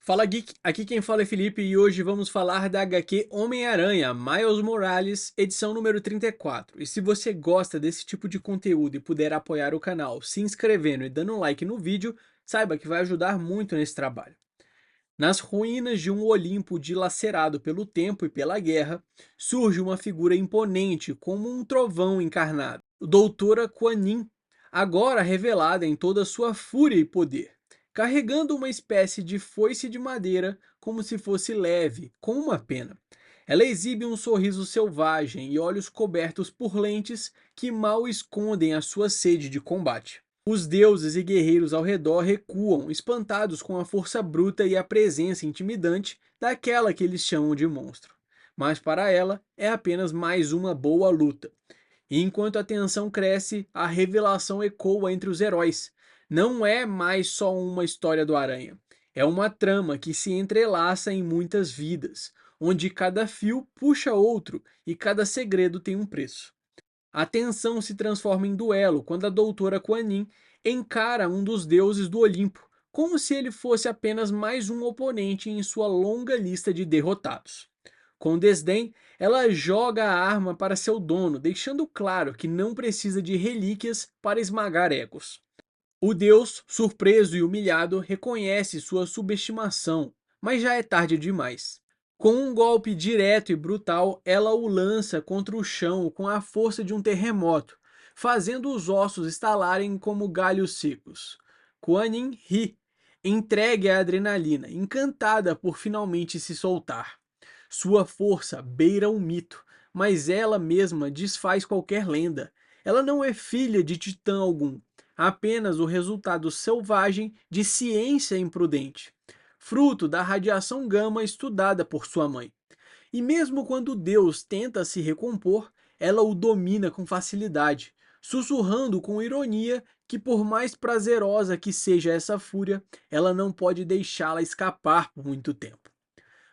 Fala Geek, aqui quem fala é Felipe e hoje vamos falar da HQ Homem-Aranha, Miles Morales, edição número 34. E se você gosta desse tipo de conteúdo e puder apoiar o canal se inscrevendo e dando um like no vídeo, saiba que vai ajudar muito nesse trabalho. Nas ruínas de um Olimpo dilacerado pelo tempo e pela guerra, surge uma figura imponente como um trovão encarnado, Doutora Kuan Yin, agora revelada em toda sua fúria e poder, carregando uma espécie de foice de madeira como se fosse leve, com uma pena. Ela exibe um sorriso selvagem e olhos cobertos por lentes que mal escondem a sua sede de combate. Os deuses e guerreiros ao redor recuam, espantados com a força bruta e a presença intimidante daquela que eles chamam de monstro. Mas para ela, é apenas mais uma boa luta. E enquanto a tensão cresce, a revelação ecoa entre os heróis. Não é mais só uma história do Aranha. É uma trama que se entrelaça em muitas vidas, onde cada fio puxa outro e cada segredo tem um preço. A tensão se transforma em duelo quando a doutora Kuan Yin encara um dos deuses do Olimpo, como se ele fosse apenas mais um oponente em sua longa lista de derrotados. Com desdém, ela joga a arma para seu dono, deixando claro que não precisa de relíquias para esmagar egos. O deus, surpreso e humilhado, reconhece sua subestimação, mas já é tarde demais. Com um golpe direto e brutal, ela o lança contra o chão com a força de um terremoto, fazendo os ossos estalarem como galhos secos. Kuan Yin ri, entregue à adrenalina, encantada por finalmente se soltar. Sua força beira um mito, mas ela mesma desfaz qualquer lenda. Ela não é filha de titã algum, apenas o resultado selvagem de ciência imprudente, fruto da radiação gama estudada por sua mãe. E mesmo quando Deus tenta se recompor, ela o domina com facilidade, sussurrando com ironia que, por mais prazerosa que seja essa fúria, ela não pode deixá-la escapar por muito tempo.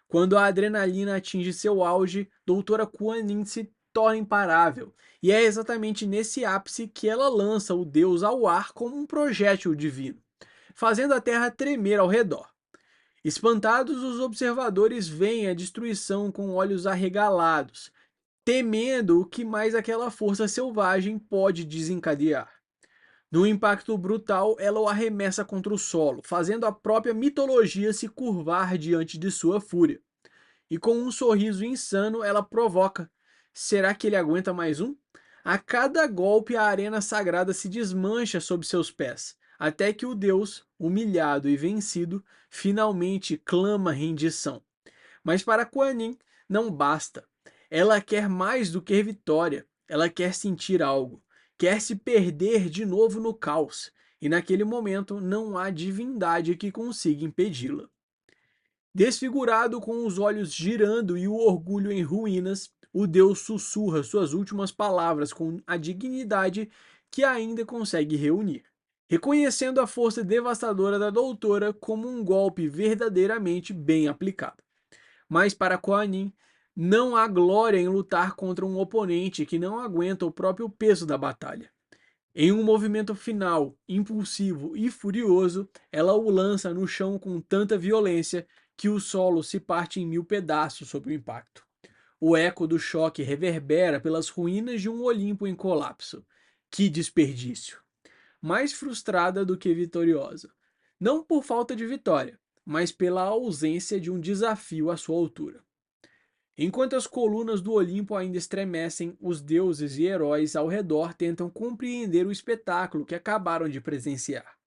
Quando a adrenalina atinge seu auge, Doutora Kuan Yin se torna imparável, e é exatamente nesse ápice que ela lança o deus ao ar como um projétil divino, fazendo a terra tremer ao redor. Espantados, os observadores veem a destruição com olhos arregalados, temendo o que mais aquela força selvagem pode desencadear. Num impacto brutal, ela o arremessa contra o solo, fazendo a própria mitologia se curvar diante de sua fúria. E com um sorriso insano, ela provoca: será que ele aguenta mais um? A cada golpe, a arena sagrada se desmancha sob seus pés, até que o deus, humilhado e vencido, finalmente clama rendição. Mas para Kuan Yin, não basta. Ela quer mais do que vitória. Ela quer sentir algo. Quer se perder de novo no caos. E naquele momento não há divindade que consiga impedi-la. Desfigurado, com os olhos girando e o orgulho em ruínas, o deus sussurra suas últimas palavras com a dignidade que ainda consegue reunir, reconhecendo a força devastadora da doutora como um golpe verdadeiramente bem aplicado. Mas para Kuan Yin, não há glória em lutar contra um oponente que não aguenta o próprio peso da batalha. Em um movimento final, impulsivo e furioso, ela o lança no chão com tanta violência que o solo se parte em mil pedaços sob o impacto. O eco do choque reverbera pelas ruínas de um Olimpo em colapso. Que desperdício! Mais frustrada do que vitoriosa. Não por falta de vitória, mas pela ausência de um desafio à sua altura. Enquanto as colunas do Olimpo ainda estremecem, os deuses e heróis ao redor tentam compreender o espetáculo que acabaram de presenciar.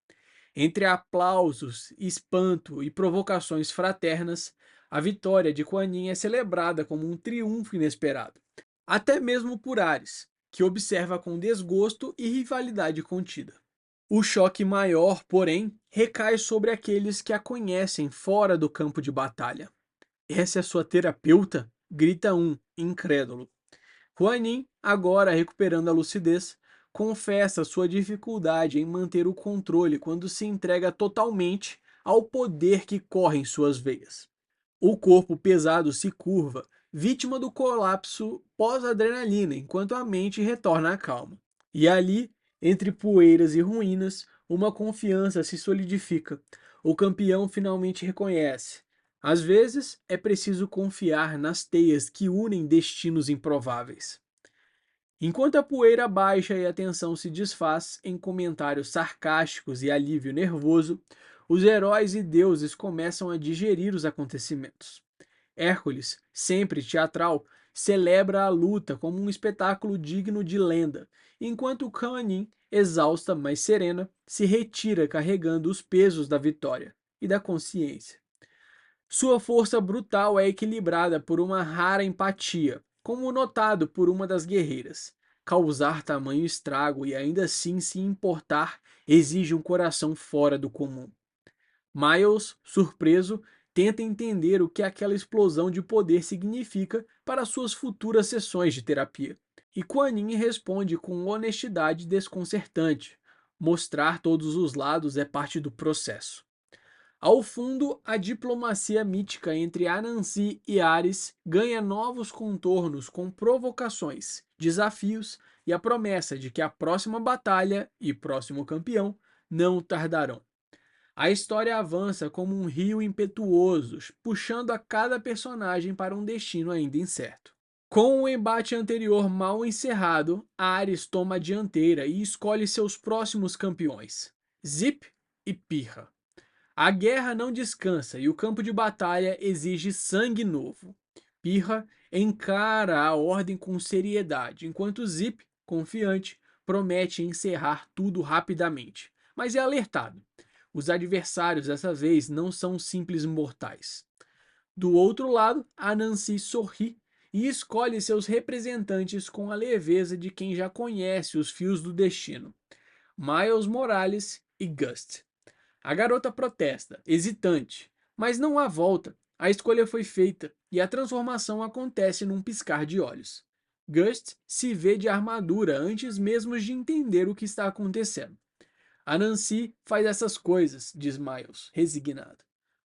Entre aplausos, espanto e provocações fraternas, a vitória de Kuan Yin é celebrada como um triunfo inesperado, até mesmo por Ares, que observa com desgosto e rivalidade contida. O choque maior, porém, recai sobre aqueles que a conhecem fora do campo de batalha. Essa é sua terapeuta? Grita um, incrédulo. Huanin, agora recuperando a lucidez, confessa sua dificuldade em manter o controle quando se entrega totalmente ao poder que corre em suas veias. O corpo pesado se curva, vítima do colapso pós-adrenalina, enquanto a mente retorna à calma. E ali, entre poeiras e ruínas, uma confiança se solidifica. o campeão finalmente reconhece. Às vezes, é preciso confiar nas teias que unem destinos improváveis. Enquanto a poeira baixa e a tensão se desfaz em comentários sarcásticos e alívio nervoso, os heróis e deuses começam a digerir os acontecimentos. Hércules, sempre teatral, celebra a luta como um espetáculo digno de lenda, enquanto Kuan exausta, mas serena, se retira carregando os pesos da vitória e da consciência. Sua força brutal é equilibrada por uma rara empatia, como notado por uma das guerreiras. Causar tamanho estrago e ainda assim se importar exige um coração fora do comum. Miles, surpreso, tenta entender o que aquela explosão de poder significa para suas futuras sessões de terapia. E Quan Yin responde com honestidade desconcertante. Mostrar todos os lados é parte do processo. Ao fundo, a diplomacia mítica entre Anansi e Ares ganha novos contornos com provocações, desafios e a promessa de que a próxima batalha e próximo campeão não tardarão. A história avança como um rio impetuoso, puxando a cada personagem para um destino ainda incerto. Com o embate anterior mal encerrado, Ares toma a dianteira e escolhe seus próximos campeões, Zip e Pirra. A guerra não descansa e o campo de batalha exige sangue novo. Pirra encara a ordem com seriedade, enquanto Zip, confiante, promete encerrar tudo rapidamente, mas é alertado. Os adversários dessa vez não são simples mortais. Do outro lado, Anansi sorri e escolhe seus representantes com a leveza de quem já conhece os fios do destino: Miles Morales e Gust. A garota protesta, hesitante, mas não há volta. A escolha foi feita e a transformação acontece num piscar de olhos. Gust se vê de armadura antes mesmo de entender o que está acontecendo. A Nancy faz essas coisas, diz Miles, resignado.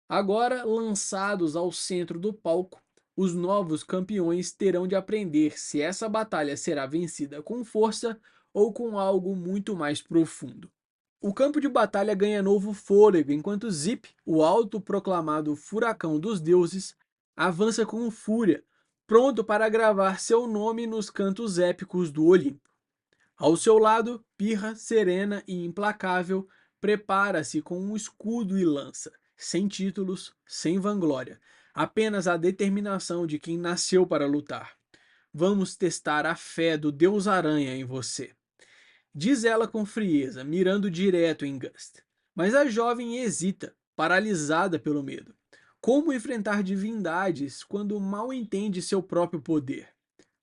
Agora, lançados ao centro do palco, os novos campeões terão de aprender se essa batalha será vencida com força ou com algo muito mais profundo. O campo de batalha ganha novo fôlego enquanto Zip, o autoproclamado furacão dos deuses, avança com fúria, pronto para gravar seu nome nos cantos épicos do Olimpo. Ao seu lado, Pirra, serena e implacável, prepara-se com um escudo e lança, sem títulos, sem vanglória, apenas a determinação de quem nasceu para lutar. Vamos testar a fé do Deus Aranha em você, diz ela com frieza, mirando direto em Gust. Mas a jovem hesita, paralisada pelo medo. Como enfrentar divindades quando mal entende seu próprio poder?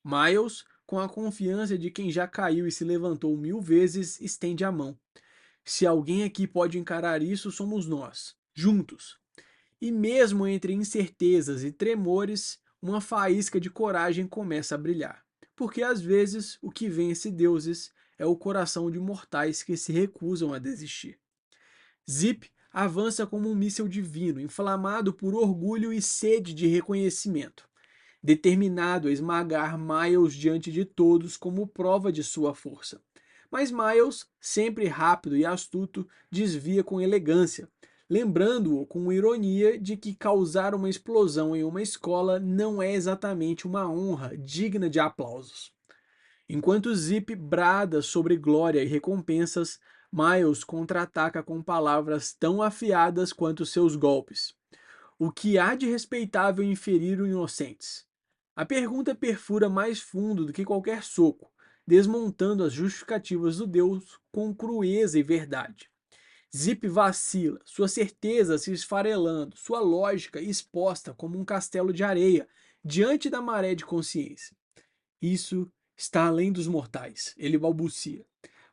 Miles, com a confiança de quem já caiu e se levantou 1000 vezes, estende a mão. Se alguém aqui pode encarar isso, somos nós, juntos. E mesmo entre incertezas e tremores, uma faísca de coragem começa a brilhar. Porque às vezes o que vence deuses é o coração de mortais que se recusam a desistir. Zip avança como um míssil divino, inflamado por orgulho e sede de reconhecimento, determinado a esmagar Miles diante de todos como prova de sua força. Mas Miles, sempre rápido e astuto, desvia com elegância, lembrando-o com ironia de que causar uma explosão em uma escola não é exatamente uma honra digna de aplausos. Enquanto Zip brada sobre glória e recompensas, Miles contra-ataca com palavras tão afiadas quanto seus golpes. O que há de respeitável em ferir os inocentes? A pergunta perfura mais fundo do que qualquer soco, desmontando as justificativas do Deus com crueza e verdade. Zip vacila, sua certeza se esfarelando, sua lógica exposta como um castelo de areia diante da maré de consciência. Isso está além dos mortais, ele balbucia,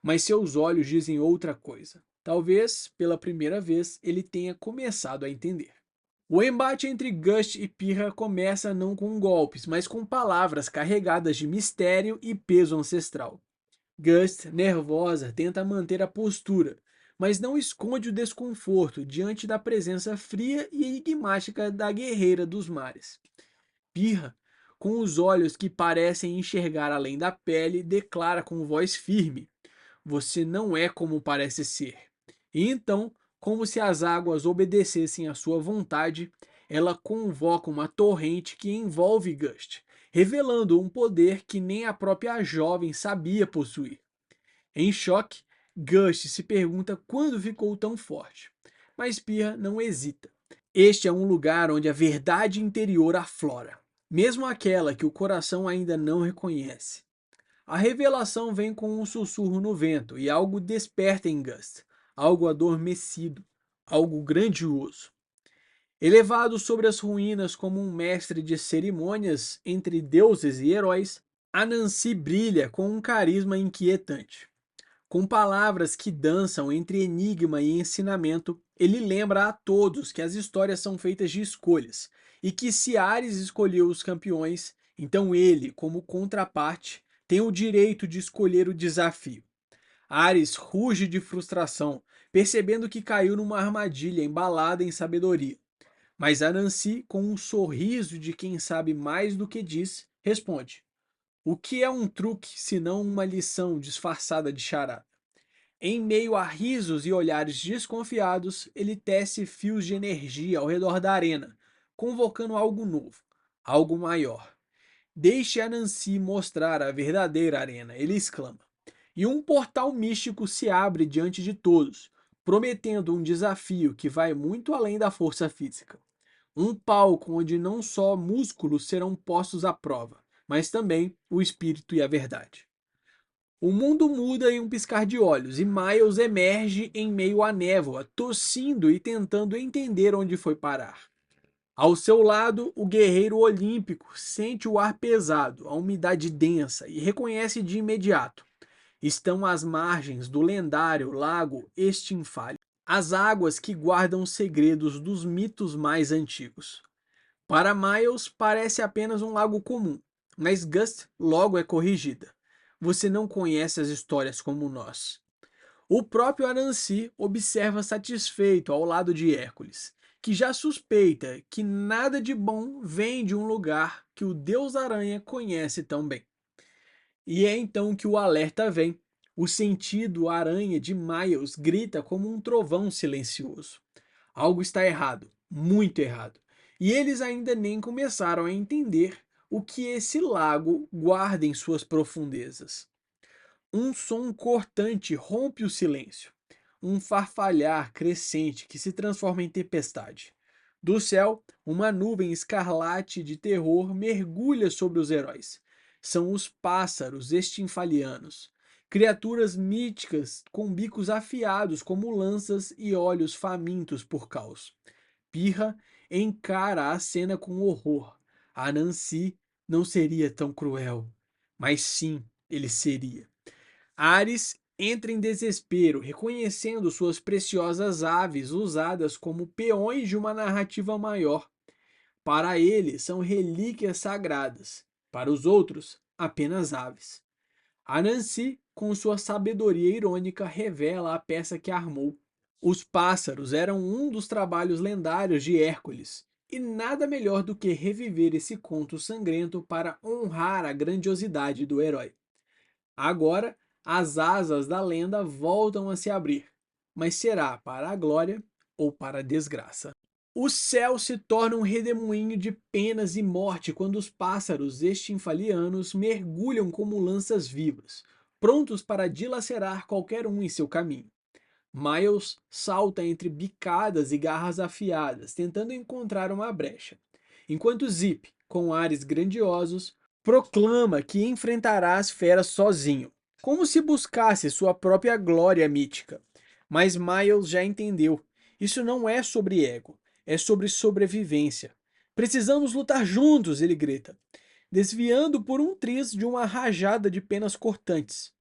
mas seus olhos dizem outra coisa. Talvez, pela primeira vez, ele tenha começado a entender. O embate entre Gust e Pirra começa não com golpes, mas com palavras carregadas de mistério e peso ancestral. Gust, nervosa, tenta manter a postura, mas não esconde o desconforto diante da presença fria e enigmática da guerreira dos mares. Pirra, com os olhos que parecem enxergar além da pele, declara com voz firme: Você não é como parece ser. E então, Como se as águas obedecessem à sua vontade, ela convoca uma torrente que envolve Gust, revelando um poder que nem a própria jovem sabia possuir. Em choque, Gust se pergunta quando ficou tão forte, mas Pirra não hesita. Este é um lugar onde a verdade interior aflora, mesmo aquela que o coração ainda não reconhece. A revelação vem com um sussurro no vento e algo desperta em Gust, algo adormecido, algo grandioso. Elevado sobre as ruínas como um mestre de cerimônias entre deuses e heróis, Anansi brilha com um carisma inquietante. Com palavras que dançam entre enigma e ensinamento, ele lembra a todos que as histórias são feitas de escolhas e que se Ares escolheu os campeões, então ele, como contraparte, tem o direito de escolher o desafio. Ares ruge de frustração, percebendo que caiu numa armadilha embalada em sabedoria. Mas Anansi, com um sorriso de quem sabe mais do que diz, responde: o que é um truque senão uma lição disfarçada de charada? Em meio a risos e olhares desconfiados, ele tece fios de energia ao redor da arena, convocando algo novo, algo maior. Deixe a Nancy mostrar a verdadeira arena, ele exclama. E um portal místico se abre diante de todos, prometendo um desafio que vai muito além da força física. Um palco onde não só músculos serão postos à prova, mas também o espírito e a verdade. O mundo muda em um piscar de olhos e Miles emerge em meio à névoa, tossindo e tentando entender onde foi parar. Ao seu lado, o guerreiro olímpico sente o ar pesado, a umidade densa e reconhece de imediato. Estão às margens do lendário lago Estinfale, as águas que guardam os segredos dos mitos mais antigos. Para Miles, parece apenas um lago comum, mas Gust logo é corrigida. Você não conhece as histórias como nós. O próprio Anansi observa satisfeito ao lado de Hércules, que já suspeita que nada de bom vem de um lugar que o Deus Aranha conhece tão bem. E é então que o alerta vem. O sentido aranha de Miles grita como um trovão silencioso. Algo está errado, muito errado. E eles ainda nem começaram a entender o que esse lago guarda em suas profundezas. Um som cortante rompe o silêncio, um farfalhar crescente que se transforma em tempestade. Do céu, uma nuvem escarlate de terror mergulha sobre os heróis. São os pássaros extinfalianos, criaturas míticas com bicos afiados como lanças e olhos famintos por caos. Pirra encara a cena com horror. A Nancy não seria tão cruel, mas sim, ele seria. Ares entra em desespero, reconhecendo suas preciosas aves usadas como peões de uma narrativa maior. Para ele, são relíquias sagradas. Para os outros, apenas aves. Anansi, com sua sabedoria irônica, revela a peça que armou. Os pássaros eram um dos trabalhos lendários de Hércules, e nada melhor do que reviver esse conto sangrento para honrar a grandiosidade do herói. Agora, as asas da lenda voltam a se abrir, mas será para a glória ou para a desgraça. O céu se torna um redemoinho de penas e morte quando os pássaros extinfalianos mergulham como lanças vivas, prontos para dilacerar qualquer um em seu caminho. Miles salta entre bicadas e garras afiadas, tentando encontrar uma brecha, enquanto Zip, com ares grandiosos, proclama que enfrentará as feras sozinho, como se buscasse sua própria glória mítica. Mas Miles já entendeu. Isso não é sobre ego, é sobre sobrevivência. Precisamos lutar juntos, ele grita, desviando por um triz de uma rajada de penas cortantes.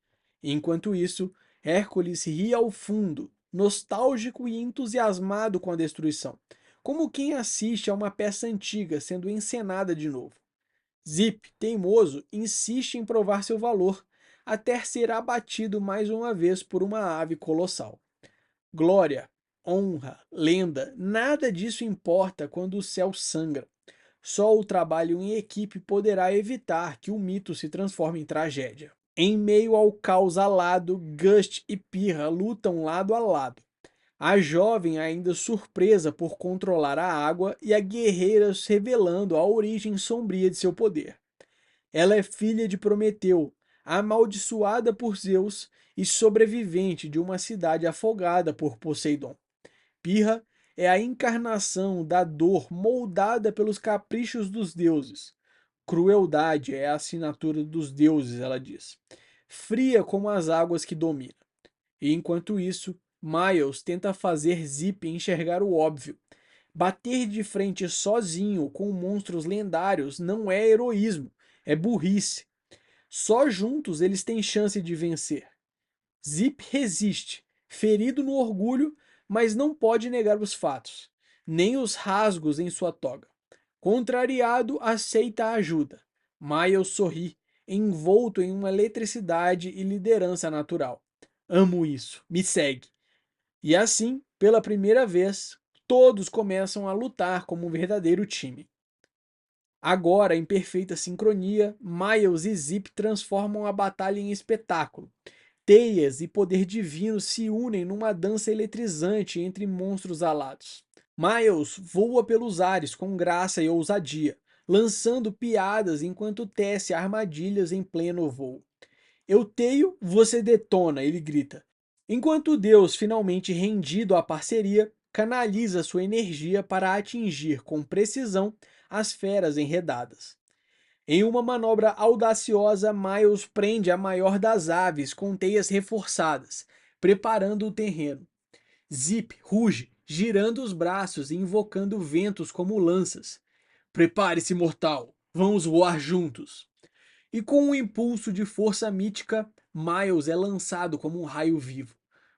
Enquanto isso, Hércules ri ao fundo, nostálgico e entusiasmado com a destruição, como quem assiste a uma peça antiga sendo encenada de novo. Zip, teimoso, insiste em provar seu valor, até ser abatido mais uma vez por uma ave colossal. Glória, honra, lenda, nada disso importa quando o céu sangra. Só o trabalho em equipe poderá evitar que o mito se transforme em tragédia. Em meio ao caos alado, Gust e Pirra lutam lado a lado. A jovem ainda surpresa por controlar a água e a guerreira revelando a origem sombria de seu poder. Ela é filha de Prometeu, amaldiçoada por Zeus e sobrevivente de uma cidade afogada por Poseidon. Pirra é a encarnação da dor moldada pelos caprichos dos deuses. Crueldade é a assinatura dos deuses, ela diz. Fria como as águas que domina. E enquanto isso, Miles tenta fazer Zip enxergar o óbvio. Bater de frente sozinho com monstros lendários não é heroísmo, é burrice. Só juntos eles têm chance de vencer. Zip resiste, ferido no orgulho, mas não pode negar os fatos, nem os rasgos em sua toga. Contrariado, aceita a ajuda. Miles sorri, envolto em uma eletricidade e liderança natural. Amo isso, me segue. E assim, pela primeira vez, todos começam a lutar como um verdadeiro time. Agora, em perfeita sincronia, Miles e Zip transformam a batalha em espetáculo. Teias e poder divino se unem numa dança eletrizante entre monstros alados. Miles voa pelos ares com graça e ousadia, lançando piadas enquanto tece armadilhas em pleno voo. Eu teio, você detona, ele grita. Enquanto Deus, finalmente rendido à parceria, canaliza sua energia para atingir com precisão as feras enredadas. Em uma manobra audaciosa, Miles prende a maior das aves com teias reforçadas, preparando o terreno. Zip ruge, girando os braços e invocando ventos como lanças. Prepare-se, mortal! Vamos voar juntos! E com um impulso de força mítica, Miles é lançado como um raio vivo.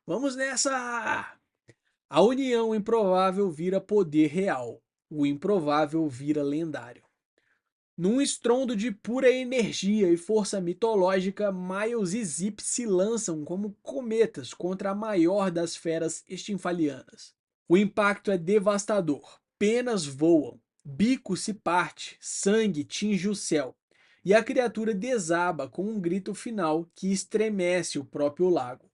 Vamos nessa! A união improvável vira poder real. O improvável vira lendário. Num estrondo de pura energia e força mitológica, Miles e Zip se lançam como cometas contra a maior das feras estinfalianas. O impacto é devastador. Penas voam, bico se parte, sangue tinge o céu, e a criatura desaba com um grito final que estremece o próprio lago.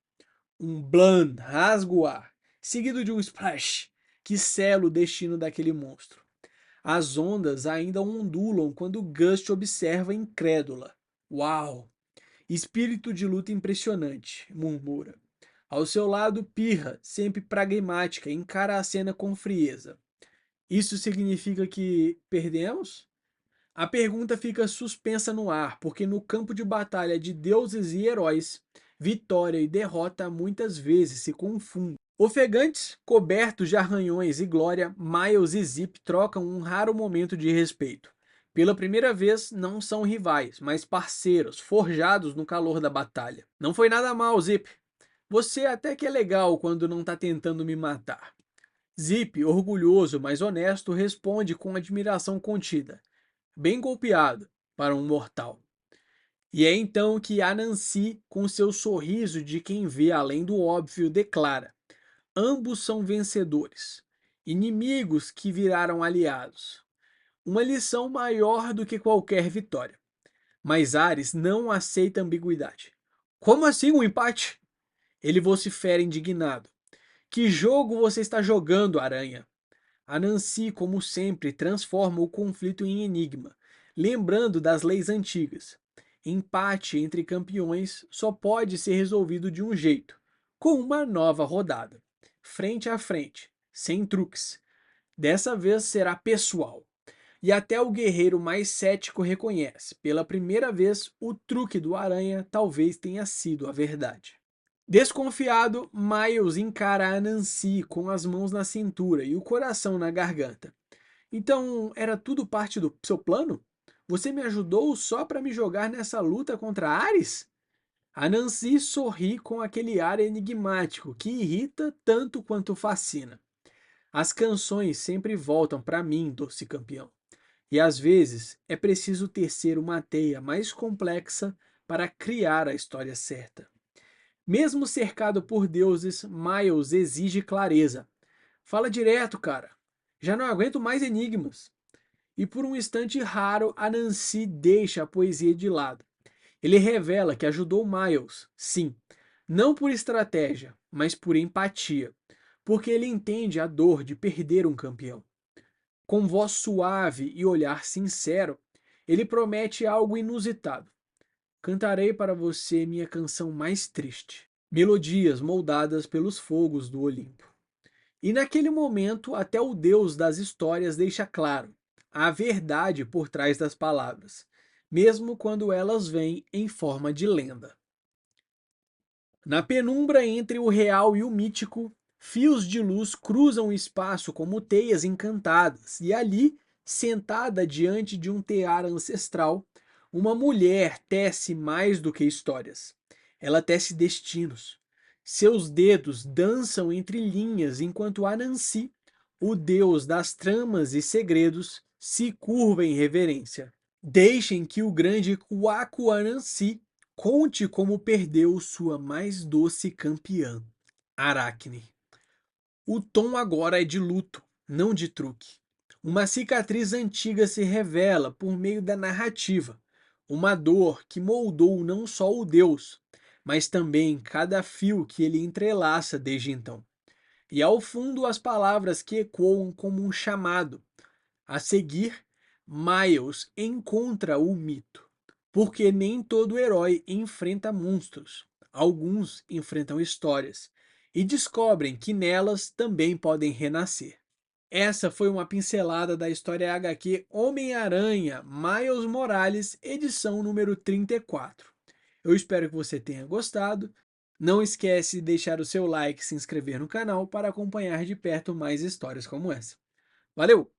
Um blan rasga o ar, seguido de um splash que sela o destino daquele monstro. As ondas ainda ondulam quando Gust observa incrédula. Uau! Espírito de luta impressionante, murmura. Ao seu lado, Pirra, sempre pragmática, encara a cena com frieza. Isso significa que perdemos? A pergunta fica suspensa no ar, porque no campo de batalha de deuses e heróis, vitória e derrota muitas vezes se confundem. Ofegantes, cobertos de arranhões e glória, Miles e Zip trocam um raro momento de respeito. Pela primeira vez, não são rivais, mas parceiros, forjados no calor da batalha. Não foi nada mal, Zip. Você até que é legal quando não tá tentando me matar. Zip, orgulhoso, mas honesto, responde com admiração contida. Bem golpeado para um mortal. E é então que Anansi, com seu sorriso de quem vê além do óbvio, declara: ambos são vencedores, inimigos que viraram aliados. Uma lição maior do que qualquer vitória. Mas Ares não aceita ambiguidade. Como assim um empate? Ele vocifera indignado. Que jogo você está jogando, Aranha? Anansi, como sempre, transforma o conflito em enigma, lembrando das leis antigas. Empate entre campeões só pode ser resolvido de um jeito, com uma nova rodada. Frente a frente, sem truques. Dessa vez será pessoal. E até o guerreiro mais cético reconhece, pela primeira vez, o truque do Aranha talvez tenha sido a verdade. Desconfiado, Miles encara a Nancy com as mãos na cintura e o coração na garganta. Então, era tudo parte do seu plano? Você me ajudou só para me jogar nessa luta contra Ares? A Nancy sorri com aquele ar enigmático que irrita tanto quanto fascina. As canções sempre voltam para mim, doce campeão. E às vezes é preciso tecer uma teia mais complexa para criar a história certa. Mesmo cercado por deuses, Miles exige clareza. Fala direto, cara. Já não aguento mais enigmas. E por um instante raro, Anansi deixa a poesia de lado. Ele revela que ajudou Miles, sim, não por estratégia, mas por empatia. porque ele entende a dor de perder um campeão. Com voz suave e olhar sincero, ele promete algo inusitado. Cantarei para você minha canção mais triste, melodias moldadas pelos fogos do Olimpo. E naquele momento, até o Deus das histórias deixa claro a verdade por trás das palavras, mesmo quando elas vêm em forma de lenda. Na penumbra entre o real e o mítico, fios de luz cruzam o espaço como teias encantadas, e ali, sentada diante de um tear ancestral, uma mulher tece mais do que histórias. Ela tece destinos. Seus dedos dançam entre linhas enquanto Anansi, o deus das tramas e segredos, se curva em reverência. Deixem que o grande Kwaku Anansi conte como perdeu sua mais doce campeã, Aracne. O tom agora é de luto, não de truque. Uma cicatriz antiga se revela por meio da narrativa, uma dor que moldou não só o deus, mas também cada fio que ele entrelaça desde então. E ao fundo as palavras que ecoam como um chamado. A seguir, Miles encontra o mito, porque nem todo herói enfrenta monstros. Alguns enfrentam histórias e descobrem que nelas também podem renascer. Essa foi uma pincelada da história HQ Homem-Aranha Miles Morales, edição número 34. Eu espero que você tenha gostado. Não esquece de deixar o seu like e se inscrever no canal para acompanhar de perto mais histórias como essa. Valeu!